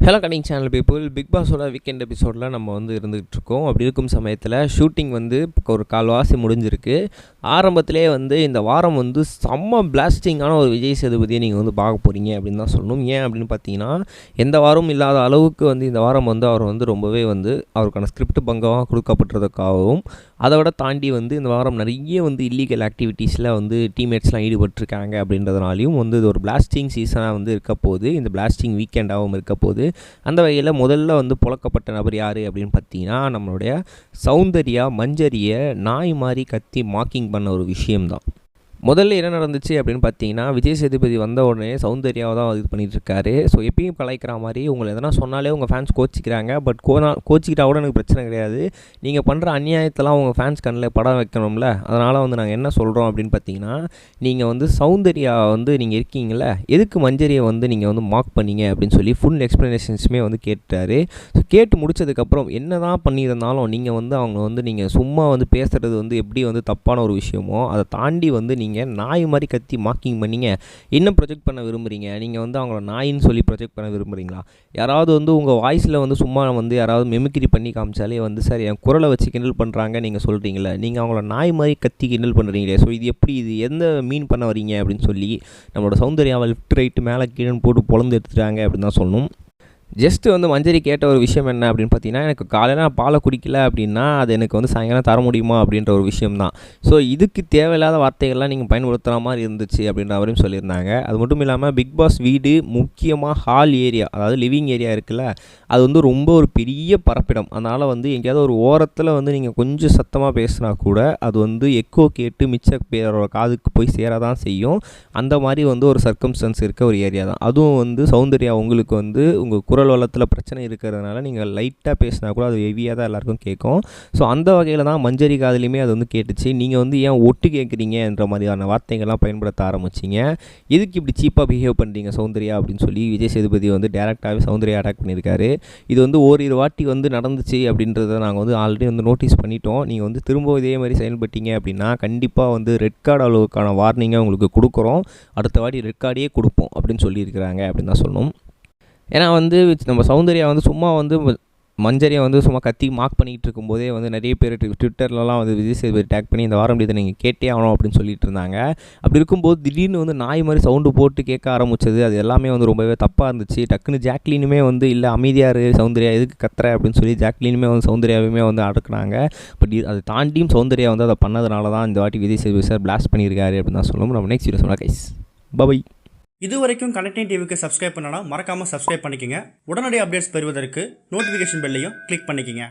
Hello cunning channel people, big பாஸோட weekend எபிசோடில் நம்ம வந்து இருந்துகிட்டு இருக்கோம். அப்படி இருக்கும் சமயத்தில் ஷூட்டிங் வந்து ஒரு கால்வாசி முடிஞ்சிருக்கு. ஆரம்பத்திலே வந்து இந்த வாரம் வந்து செம்ம பிளாஸ்டிங்கான ஒரு விஜய் சேதுபதியை நீங்கள் வந்து பார்க்க போகிறீங்க அப்படின்னு தான் சொல்லணும். ஏன் அப்படின்னு பார்த்தீங்கன்னா, எந்த வாரமும் இல்லாத அளவுக்கு வந்து இந்த வாரம் வந்து அவர் வந்து ரொம்பவே வந்து அவருக்கான ஸ்கிரிப்ட் பங்கமாக கொடுக்கப்பட்டிருக்காகவும், அதை விட தாண்டி வந்து இந்த வாரம் நிறைய வந்து இல்லீகல் ஆக்டிவிட்டீஸில் வந்து டீம்மேட்ஸ்லாம் ஈடுபட்டிருக்காங்க அப்படின்றதுனாலையும் வந்து இது ஒரு பிளாஸ்டிங் சீசனாக வந்து இருக்க போகுது, இந்த பிளாஸ்டிங் வீக்கெண்டாகவும் இருக்க போகுது. அந்த வகையில் முதல்ல வந்து புழக்கப்பட்ட நபர் யார் அப்படின்னு பார்த்தீங்கன்னா, நம்மளுடைய சௌந்தர்யா மஞ்சரியை நாய் மாதிரி கத்தி மார்க்கிங் பண்ண ஒரு விஷயம்தான். முதல்ல என்ன நடந்துச்சு அப்படின்னு பார்த்தீங்கன்னா, விஜய் சேதுபதி வந்த உடனே சௌந்தர்யாவை தான் இது பண்ணிகிட்ருக்காரு. ஸோ எப்பயும் கலாய்க்கிற மாதிரி உங்களை எதனா சொன்னாலே உங்கள் ஃபேன்ஸ் கோச்சிக்கிறாங்க. பட் கோச்சிக்கிட்டா கூட எனக்கு பிரச்சனை கிடையாது. நீங்கள் பண்ணுற அநியாயத்தெல்லாம் உங்கள் ஃபேன்ஸ் கண்ணில் படம் வைக்கணும்ல. அதனால் வந்து நாங்கள் என்ன சொல்கிறோம் அப்படின்னு பார்த்தீங்கன்னா, நீங்கள் வந்து சௌந்தர்யா வந்து நீங்கள் இருக்கீங்கள, எதுக்கு மஞ்சரியை வந்து நீங்கள் வந்து மார்க் பண்ணீங்க அப்படின்னு சொல்லி ஃபுல் எக்ஸ்ப்ளனேஷன்ஸுமே வந்து கேட்டார். ஸோ கேட்டு முடிச்சதுக்கப்புறம் என்ன தான் பண்ணியிருந்தாலும் நீங்கள் வந்து அவங்க வந்து நீங்கள் சும்மா வந்து பேசுகிறது வந்து எப்படி வந்து தப்பான ஒரு விஷயமோ, அதை தாண்டி வந்து நீங்கள் நாய் மாதிரி கத்தி மார்க்கிங் பண்ணிங்க என்ன ப்ரொஜெக்ட் பண்ண விரும்புகிறீங்க? நீங்கள் வந்து அவங்கள நாயின்னு சொல்லி ப்ரொஜெக்ட் பண்ண விரும்புகிறீங்களா? யாராவது வந்து உங்கள் வாய்ஸில் வந்து சும்மா வந்து யாராவது மெமிக்ரி பண்ணி காமிச்சாலே வந்து சார் என் குரலை வச்சு கிண்டல் பண்ணுறாங்க நீங்கள் சொல்கிறீங்களே, நீங்கள் அவங்கள நாய் மாதிரி கத்தி கிண்டல் பண்ணுறீங்களே, ஸோ இது எப்படி, இது எந்த மீன் பண்ண வரீங்க அப்படின்னு சொல்லி நம்மளோட சௌந்தர்யாவை லெஃப்ட் ரைட்டு மேலே கீழே போட்டு பொழந்து எடுத்துட்டாங்க அப்படின்னு தான் சொல்லணும். ஜஸ்ட்டு வந்து மஞ்சரி கேட்ட ஒரு விஷயம் என்ன அப்படின்னு பார்த்தீங்கன்னா, எனக்கு காலையில் நான் பாலை குடிக்கல அப்படின்னா அது எனக்கு வந்து சாயங்காலம் தர முடியுமா அப்படின்ற ஒரு விஷயம் தான். ஸோ இதுக்கு தேவையில்லாத வார்த்தைகள்லாம் நீங்கள் பயன்படுத்துகிற மாதிரி இருந்துச்சு அப்படின்ற மாதிரியும் சொல்லியிருந்தாங்க. அது மட்டும் இல்லாமல் பிக் பாஸ் வீடு முக்கியமாக ஹால் ஏரியா, அதாவது லிவிங் ஏரியா இருக்குல்ல, அது வந்து ரொம்ப ஒரு பெரிய பரப்பிடம். அதனால் வந்து எங்கேயாவது ஒரு ஓரத்தில் வந்து நீங்கள் கொஞ்சம் சத்தமாக பேசினா கூட அது வந்து எக்கோ கேட்டு மிச்ச பேரோட காதுக்கு போய் சேர தான் செய்யும். அந்த மாதிரி வந்து ஒரு சர்க்கம்ஸ்டன்ஸ் இருக்க ஒரு ஏரியா தான். அதுவும் வந்து சௌந்தர்யா உங்களுக்கு வந்து உங்கள் குரல் வளத்தில் பிரச்சனை இருக்கிறதுனால நீங்கள் லைட்டாக பேசினா கூட அது ஹெவியாக தான் எல்லாருக்கும் கேட்கும். ஸோ அந்த வகையில் தான் மஞ்சரி காதலையுமே அது வந்து கேட்டுச்சு. நீங்கள் வந்து ஏன் ஒட்டு கேட்குறீங்கன்ற மாதிரியான வார்த்தைகள்லாம் பயன்படுத்த ஆரம்பிச்சிங்க. எதுக்கு இப்படி சீப்பாக பிஹேவ் பண்ணுறீங்க சௌந்தர்யா அப்படின்னு சொல்லி விஜய் சேதுபதி வந்து டேரெக்டாகவே சௌந்தர்யா அட்டாக் பண்ணியிருக்காரு. இது வந்து ஓரிரு வாட்டி வந்து நடந்துச்சு அப்படின்றத நாங்கள் வந்து ஆல்ரெடி வந்து நோட்டீஸ் பண்ணிட்டோம். நீங்கள் வந்து திரும்ப இதே மாதிரி செயல்பட்டீங்க அப்படின்னா கண்டிப்பாக வந்து ரெட் கார்டு அளவுக்கான வார்னிங்கை உங்களுக்கு கொடுக்குறோம். அடுத்த வாட்டி ரெட் கார்டையே கொடுப்போம் அப்படின்னு சொல்லியிருக்கிறாங்க அப்படின்னு தான் சொல்லணும். ஏன்னா வந்து நம்ம சௌந்தர்யா வந்து சும்மா வந்து மஞ்சரியை வந்து சும்மா கத்தி மார்க் பண்ணிகிட்டு இருக்கும்போதே வந்து நிறைய பேர் ட்விட்டர்லலாம் வந்து விஜய் சேதுபதி டேக் பண்ணி இந்த வாரம் இதை நீங்கள் கேட்டே ஆகணும் அப்படின்னு சொல்லிட்டு இருந்தாங்க. அப்படி இருக்கும்போது திடீர்னு வந்து நாய் மாதிரி சவுண்டு போட்டு கேட்க ஆரம்பிச்சது, அது எல்லாமே வந்து ரொம்பவே தப்பாக இருந்துச்சு. டக்குன்னு ஜாக்லினுமே வந்து இல்லை அமைதியாரு சௌந்தர்யா எதுக்கு கத்துற அப்படின்னு சொல்லி ஜாக்லினுமே வந்து சௌந்தர்யாவுமே வந்து அடக்குனாங்க. பட் அதை தாண்டியும் சௌந்தர்யா வந்து அதை பண்ணதுனால தான் இந்த வாட்டி விஜய் சேதுபதி சார் பிளாஸ்ட் பண்ணியிருக்காரு அப்படின்னு தான் சொல்லணும். நம்ம நெக்ஸ்ட் வீடியோ சொன்னா கைஸ் பை. இது வரைக்கும் கனெக்டிங் டிவிக்கு சப்ஸ்கிரைப் பண்ணனா மறக்காமல் சப்ஸ்கிரைப் பண்ணிக்கங்க. உடனடி அப்டேட்ஸ் பெறுவதற்கு நோட்டிஃபிகேஷன் பெல்லையும் கிளிக் பண்ணிக்கங்க.